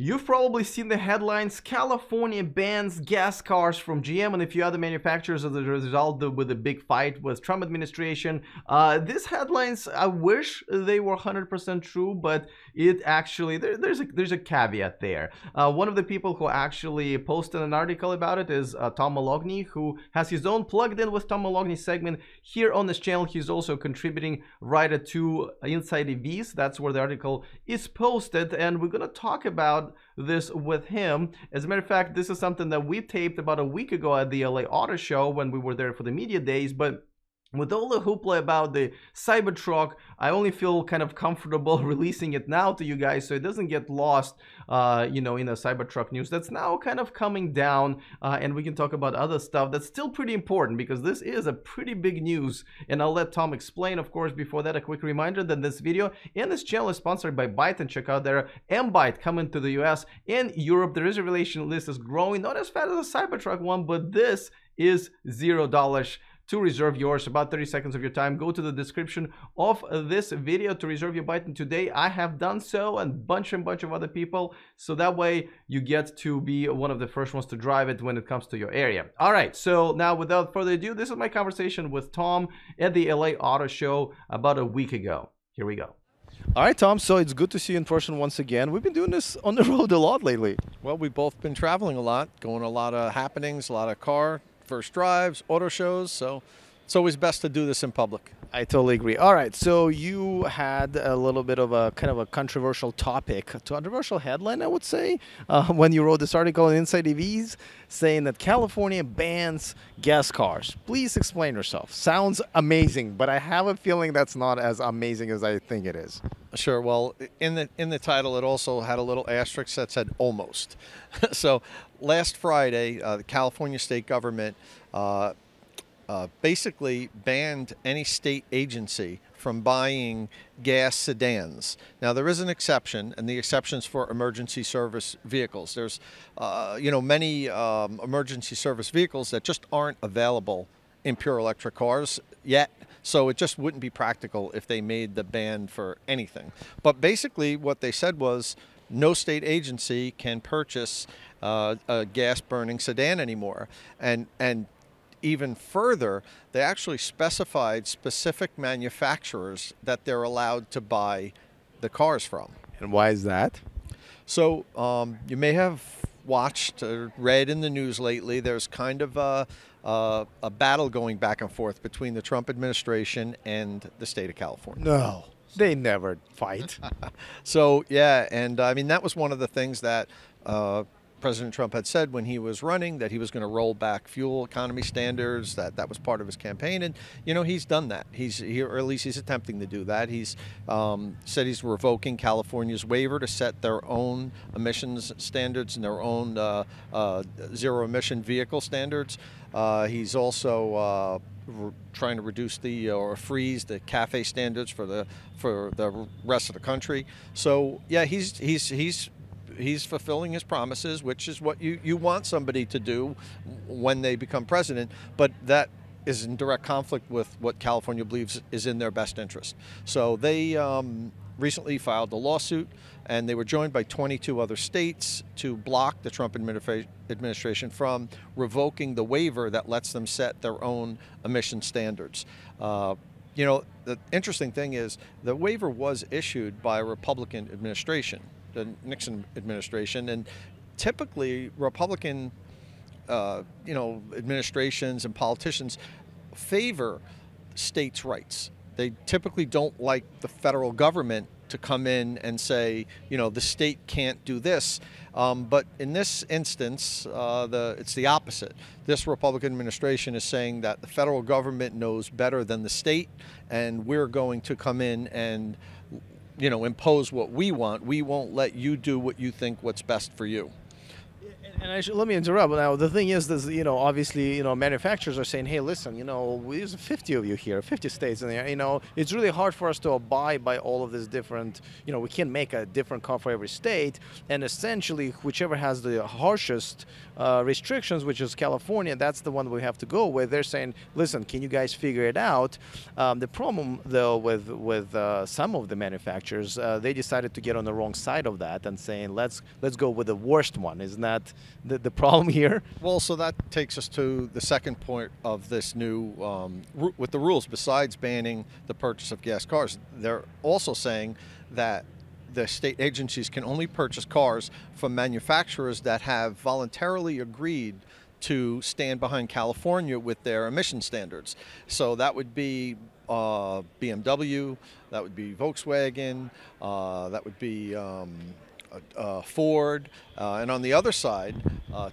You've probably seen the headlines: California bans gas cars from GM and a few other manufacturers as a result with a big fight with Trump administration. These headlines, I wish they were 100% true, but it actually, there's a caveat there. One of the people who actually posted an article about it is Tom Moloughney, who has his own Plugged In with Tom Moloughney segment here on this channel. He's also a contributing writer to InsideEVs. That's where the article is posted, and we're going to talk about this with him. As a matter of fact, this is something that we taped about a week ago at the LA Auto Show when we were there for the media days, but with all the hoopla about the Cybertruck, I only feel kind of comfortable releasing it now to you guys so it doesn't get lost, in the Cybertruck news that's now kind of coming down, and we can talk about other stuff that's still pretty important because this is a pretty big news, and I'll let Tom explain. Of course, before that, a quick reminder that this video and this channel is sponsored by Byte, and check out their M-Byte coming to the US and Europe. The reservation list is growing, not as fast as the Cybertruck one, but this is $0 to reserve yours. About 30 seconds of your time. Go to the description of this video to reserve your bite. And today I have done so, and bunch of other people, so that way you get to be one of the first ones to drive it when it comes to your area. All right, so now without further ado, this is my conversation with Tom at the LA Auto Show about a week ago. Here we go. All right, Tom, so it's good to see you in person once again. We've been doing this on the road a lot lately. Well, we've both been traveling a lot, going to a lot of happenings, a lot of car first drives, auto shows, so it's always best to do this in public. I totally agree. All right, so you had a little bit of a kind of a controversial topic, a controversial headline, I would say, when you wrote this article on InsideEVs saying that California bans gas cars. Please explain yourself. Sounds amazing, but I have a feeling that's not as amazing as I think it is. Sure. Well, in the title, it also had a little asterisk that said almost. So last Friday, the California state government basically banned any state agency from buying gas sedans. Now, there is an exception, and the exception's for emergency service vehicles. There's, many emergency service vehicles that just aren't available in pure electric cars yet. So it just wouldn't be practical if they made the ban for anything. But basically what they said was no state agency can purchase a gas-burning sedan anymore. And even further, they actually specified specific manufacturers that they're allowed to buy the cars from. And why is that? So you may have watched or read in the news lately, there's kind of a battle going back and forth between the Trump administration and the state of California. No, they never fight. So, yeah, and I mean, that was one of the things that President Trump had said when he was running, that he was going to roll back fuel economy standards, that was part of his campaign. And, he's done that. Or at least he's attempting to do that. He's said he's revoking California's waiver to set their own emissions standards and their own zero emission vehicle standards. He's also trying to reduce or freeze the CAFE standards for the rest of the country. So, yeah, he's fulfilling his promises, which is what you want somebody to do when they become president, but that is in direct conflict with what California believes is in their best interest. So they recently filed a lawsuit, and they were joined by 22 other states to block the Trump administration from revoking the waiver that lets them set their own emission standards. The interesting thing is the waiver was issued by a Republican administration, the Nixon administration, and typically Republican administrations and politicians favor states' rights. They typically don't like the federal government to come in and say, the state can't do this. But in this instance, it's the opposite. This Republican administration is saying that the federal government knows better than the state, and we're going to come in and impose what we want. We won't let you do what you think what's best for you. And let me interrupt. Now, the thing is, this, obviously, manufacturers are saying, hey, listen, there's 50 of you here, 50 states in there. It's really hard for us to abide by all of this different, we can't make a different car for every state. And essentially, whichever has the harshest restrictions, which is California, that's the one we have to go with. They're saying, listen, can you guys figure it out? The problem, though, with some of the manufacturers, they decided to get on the wrong side of that and saying, let's go with the worst one. Isn't that the problem here? Well, so that takes us to the second point of this new, with the rules, besides banning the purchase of gas cars, they're also saying that the state agencies can only purchase cars from manufacturers that have voluntarily agreed to stand behind California with their emission standards. So that would be BMW, that would be Volkswagen, that would be Ford, and on the other side,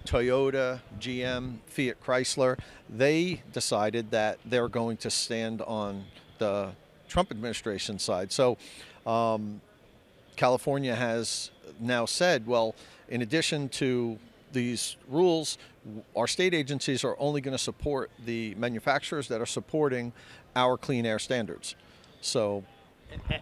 Toyota, GM, Fiat Chrysler, they decided that they're going to stand on the Trump administration side. So California has now said, well, in addition to these rules, our state agencies are only going to support the manufacturers that are supporting our clean air standards. So.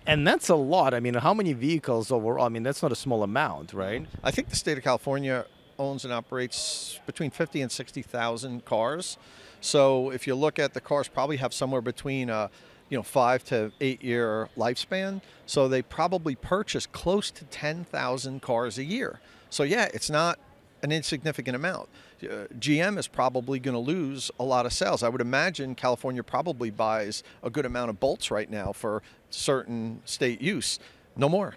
And that's a lot. I mean, how many vehicles overall? I mean, that's not a small amount, right? I think the state of California owns and operates between 50 and 60,000 cars. So if you look at the cars, probably have somewhere between 5 to 8 year lifespan. So they probably purchase close to 10,000 cars a year. So yeah, it's not an insignificant amount. GM is probably going to lose a lot of sales. I would imagine California probably buys a good amount of bolts right now for certain state use. No more.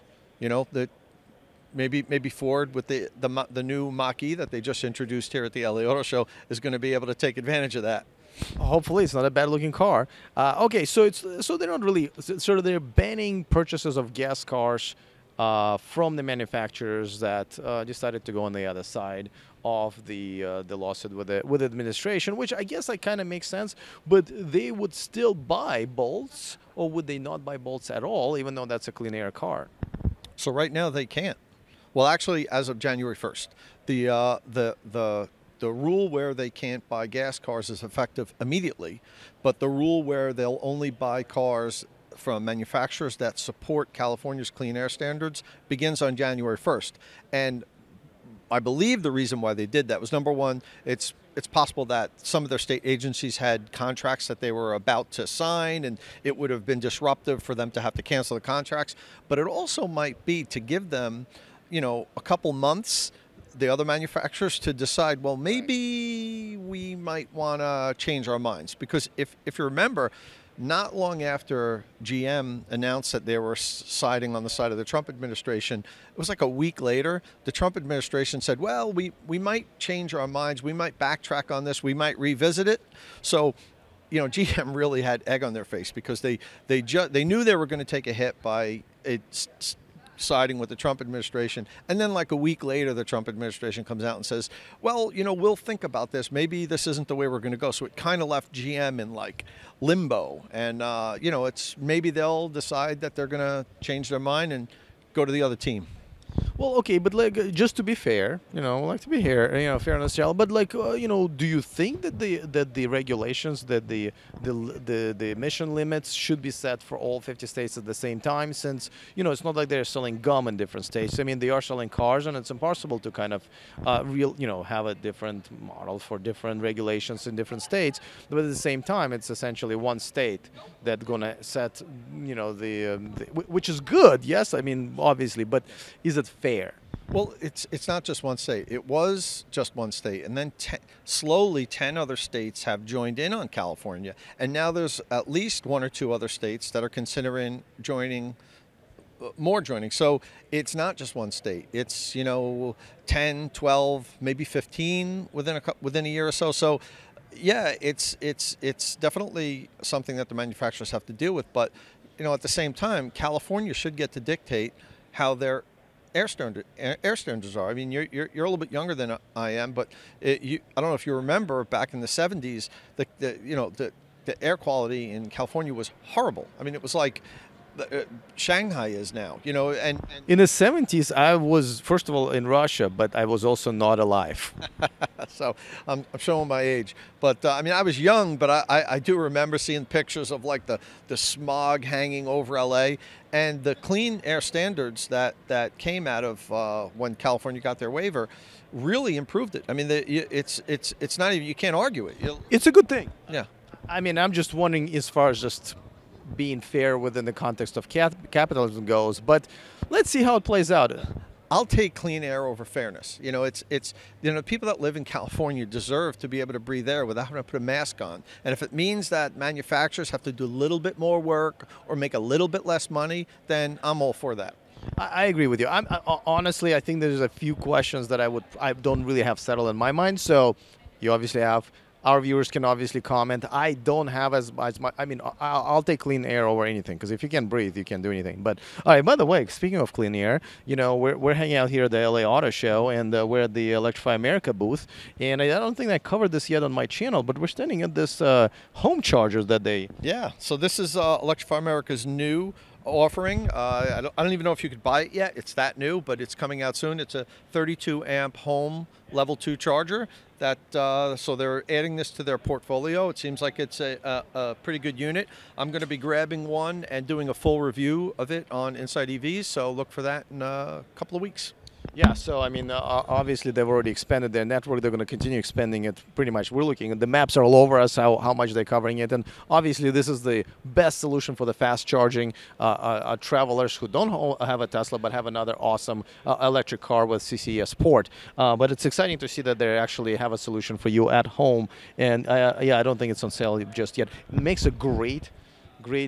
Maybe Ford with the new Mach-E that they just introduced here at the LA Auto Show is going to be able to take advantage of that. Hopefully, it's not a bad-looking car. Okay, so they're not really they're banning purchases of gas cars from the manufacturers that decided to go on the other side of the lawsuit with the administration, which I guess kind of makes sense. But they would still buy bolts, or would they not buy bolts at all, even though that's a clean air car? So right now they can't. Well, actually, as of January 1st, the rule where they can't buy gas cars is effective immediately, but the rule where they'll only buy cars from manufacturers that support California's clean air standards begins on January 1st. And I believe the reason why they did that was, number one, it's possible that some of their state agencies had contracts that they were about to sign, and it would have been disruptive for them to have to cancel the contracts. But it also might be to give them, a couple months, the other manufacturers, to decide, well, maybe we might want to change our minds. Because if you remember, not long after GM announced that they were siding on the side of the Trump administration, it was like a week later, the Trump administration said, well, we might change our minds. We might backtrack on this. We might revisit it. So, GM really had egg on their face, because they knew they were going to take a hit by siding with the Trump administration. And then like a week later, the Trump administration comes out and says, well, we'll think about this. Maybe this isn't the way we're going to go. So it kind of left GM in like limbo. And, it's maybe they'll decide that they're going to change their mind and go to the other team. Well, okay, but just to be fair, like to be here, fairness, but do you think that the regulations, that the emission limits should be set for all 50 states at the same time? Since it's not like they're selling gum in different states. I mean, they are selling cars, and it's impossible to kind of have a different model for different regulations in different states. But at the same time, it's essentially one state that's going to set, which is good. Yes, I mean, obviously, but is it fair? Well, it's not just one state. It was just one state, and then slowly 10 other states have joined in on California, and now there's at least 1 or 2 other states that are considering joining. So it's not just one state. It's 10, 12, maybe 15 within a year or so. So yeah, it's definitely something that the manufacturers have to deal with. But at the same time, California should get to dictate how their air standards are. I mean, you're a little bit younger than I am, but I don't know if you remember back in the 70s, the air quality in California was horrible. I mean, it was like Shanghai is now, you know, and In the 70s, I was, first of all, in Russia, but I was also not alive. so I'm showing my age. But I mean, I was young, but I do remember seeing pictures of like the smog hanging over LA, and the clean air standards that came out of when California got their waiver really improved it. I mean, it's not even, you can't argue it. It's a good thing. Yeah. I mean, I'm just wondering as far as just being fair within the context of capitalism goes, but let's see how it plays out. I'll take clean air over fairness. You know, it's you know, people that live in California deserve to be able to breathe air without having to put a mask on. And if it means that manufacturers have to do a little bit more work or make a little bit less money, then I'm all for that. I agree with you. Honestly, I think there's a few questions that I don't really have settled in my mind. So you obviously have. Our viewers can obviously comment. I don't have as much. I mean, I'll take clean air over anything, because if you can't breathe, you can't do anything. But all right. By the way, speaking of clean air, you know, we're hanging out here at the LA Auto Show, and we're at the Electrify America booth. And I don't think I covered this yet on my channel, but we're standing at this home charger that they. Yeah. So this is Electrify America's new offering. I don't even know if you could buy it yet. It's that new, but it's coming out soon. It's a 32 amp home level 2 charger. That so they're adding this to their portfolio. It seems like it's a pretty good unit. I'm going to be grabbing one and doing a full review of it on InsideEVs. So look for that in a couple of weeks. Yeah, so I mean, obviously they've already expanded their network. They're going to continue expanding it pretty much. We're looking at the maps are all over us, how much they're covering it. And obviously this is the best solution for the fast charging travelers who don't have a Tesla but have another awesome electric car with CCS port. But it's exciting to see that they actually have a solution for you at home. And yeah, I don't think it's on sale just yet. It makes a great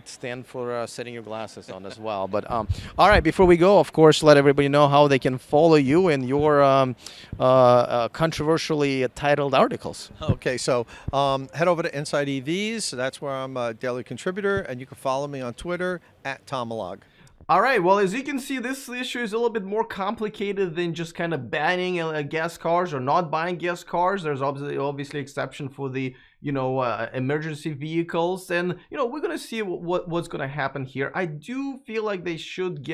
stand for setting your glasses on as well. But all right, before we go, of course, let everybody know how they can follow you in your controversially titled articles. Okay, so head over to InsideEVs. That's where I'm a daily contributor, and you can follow me on Twitter at Tom Moloughney. All right, well, as you can see, this issue is a little bit more complicated than just kind of banning gas cars or not buying gas cars. There's obviously exception for the, you know, emergency vehicles, and, you know, we're going to see what's going to happen here. I do feel like they should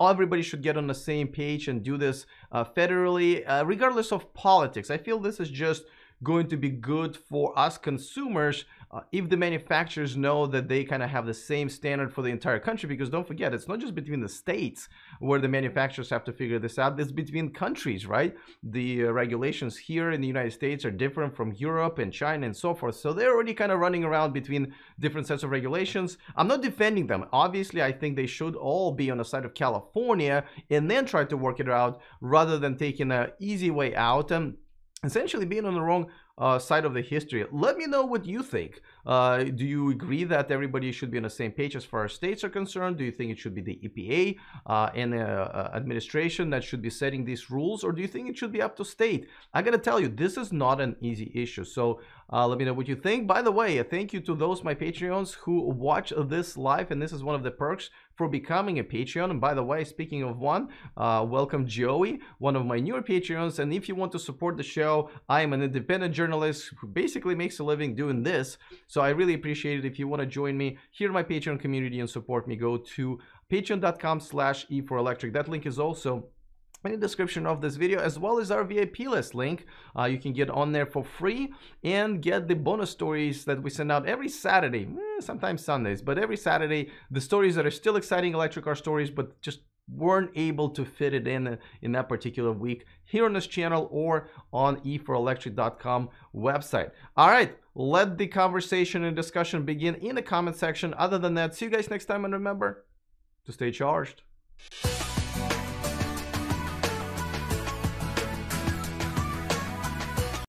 everybody should get on the same page and do this federally, regardless of politics. I feel this is just going to be good for us consumers if the manufacturers know that they kind of have the same standard for the entire country, because don't forget, it's not just between the states where the manufacturers have to figure this out, it's between countries, right? The regulations here in the United States are different from Europe and China and so forth, so they're already kind of running around between different sets of regulations. I'm not defending them. Obviously, I think they should all be on the side of California and then try to work it out rather than taking an easy way out and essentially being on the wrong side of the history. Let me know what you think. Do you agree that everybody should be on the same page as far as states are concerned? Do you think it should be the EPA and administration that should be setting these rules, or do you think it should be up to state? I gotta tell you, this is not an easy issue. So let me know what you think. By the way, thank you to those my Patreons who watch this live, and this is one of the perks for becoming a Patreon. And by the way, speaking of one, welcome Joey, one of my newer Patreons. And if you want to support the show, I am an independent journalist who basically makes a living doing this. So I really appreciate it. If you want to join me here in my Patreon community and support me, go to patreon.com/E4Electric. That link is also in the description of this video, as well as our VIP list link. You can get on there for free and get the bonus stories that we send out every Saturday, sometimes Sundays, but every Saturday, the stories that are still exciting electric car stories, but just weren't able to fit it in that particular week here on this channel or on e4electric.com website. All right, let the conversation and discussion begin in the comment section. Other than that, see you guys next time, and remember to stay charged.